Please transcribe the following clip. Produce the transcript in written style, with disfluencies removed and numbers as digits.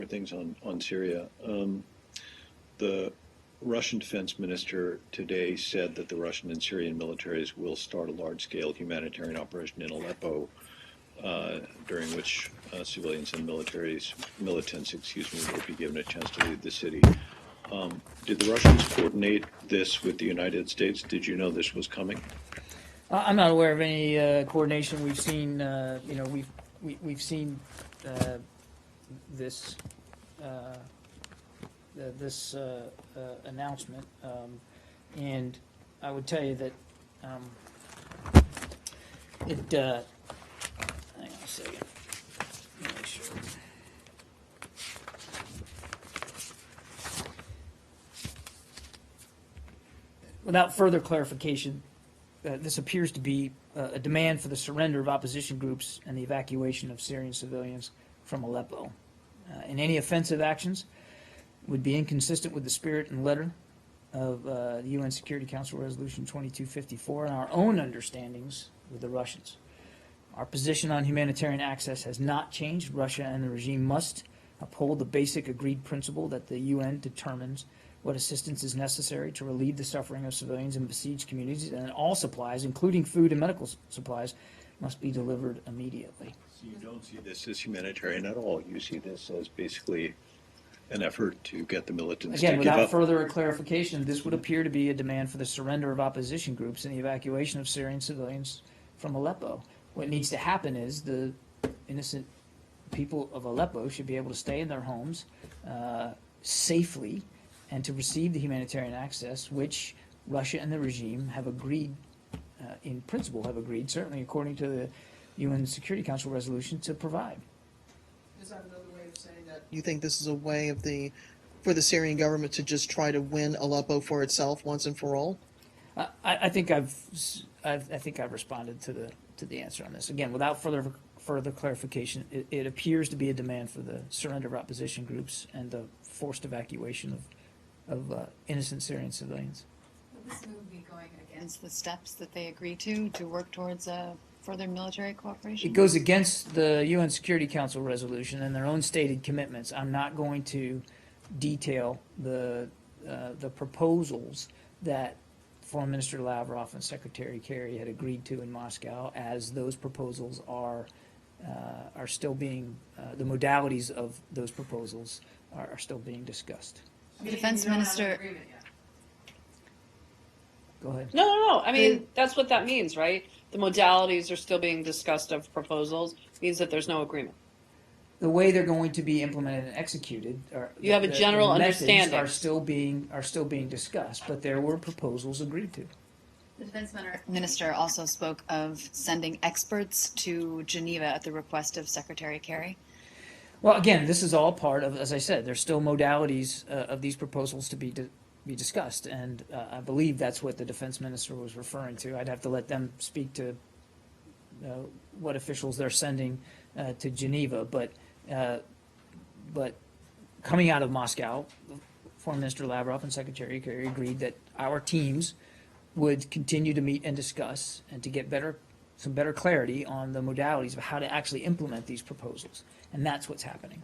things on Syria. The Russian Defense Minister today said that the Russian and Syrian militaries will start a large-scale humanitarian operation in Aleppo, during which civilians and militants, will be given a chance to leave the city. Did the Russians coordinate this with the United States? Did you know this was coming? I'm not aware of any coordination. We've seen, we've seen this announcement, and I would tell you that hang on a second. Let me make sure. Without further clarification, this appears to be a demand for the surrender of opposition groups and the evacuation of Syrian civilians from Aleppo. And any offensive actions would be inconsistent with the spirit and letter of the UN Security Council Resolution 2254 and our own understandings with the Russians. Our position on humanitarian access has not changed. Russia and the regime must uphold the basic agreed principle that the UN determines what assistance is necessary to relieve the suffering of civilians in besieged communities, and all supplies, including food and medical supplies, must be delivered immediately. So you don't see this as humanitarian at all. You see this as basically an effort to get the militants Again, to give up. without further clarification, this would appear to be a demand for the surrender of opposition groups and the evacuation of Syrian civilians from Aleppo. What needs to happen is the innocent people of Aleppo should be able to stay in their homes safely and to receive the humanitarian access which Russia and the regime have agreed, in principle have agreed, certainly according to the UN Security Council resolution, to provide. Is that another way of saying that you think this is a way of for the Syrian government to just try to win Aleppo for itself once and for all? I think I've responded to the answer on this. Again, without further clarification, it appears to be a demand for the surrender of opposition groups and the forced evacuation of innocent Syrian civilians. Will this move be going against the steps that they agreed to work towards further military cooperation? It goes against the UN Security Council resolution and their own stated commitments. I'm not going to detail the proposals that Foreign Minister Lavrov and Secretary Kerry had agreed to in Moscow, as those proposals are still being, the modalities of those proposals are still being discussed. The Defense Minister. Go ahead. No. I mean, that's what that means, right? The modalities are still being discussed of proposals. Means that there's no agreement. The way they're going to be implemented and executed, you have a general understanding, are still being discussed, but there were proposals agreed to. The Defense Minister also spoke of sending experts to Geneva at the request of Secretary Kerry. Well, again, this is all part of, as I said, there's still modalities of these proposals to be discussed, and I believe that's what the Defense Minister was referring to. I'd have to let them speak to what officials they're sending to Geneva, but coming out of Moscow, Foreign Minister Lavrov and Secretary Kerry agreed that our teams would continue to meet and discuss and to get some better clarity on the modalities of how to actually implement these proposals. And that's what's happening.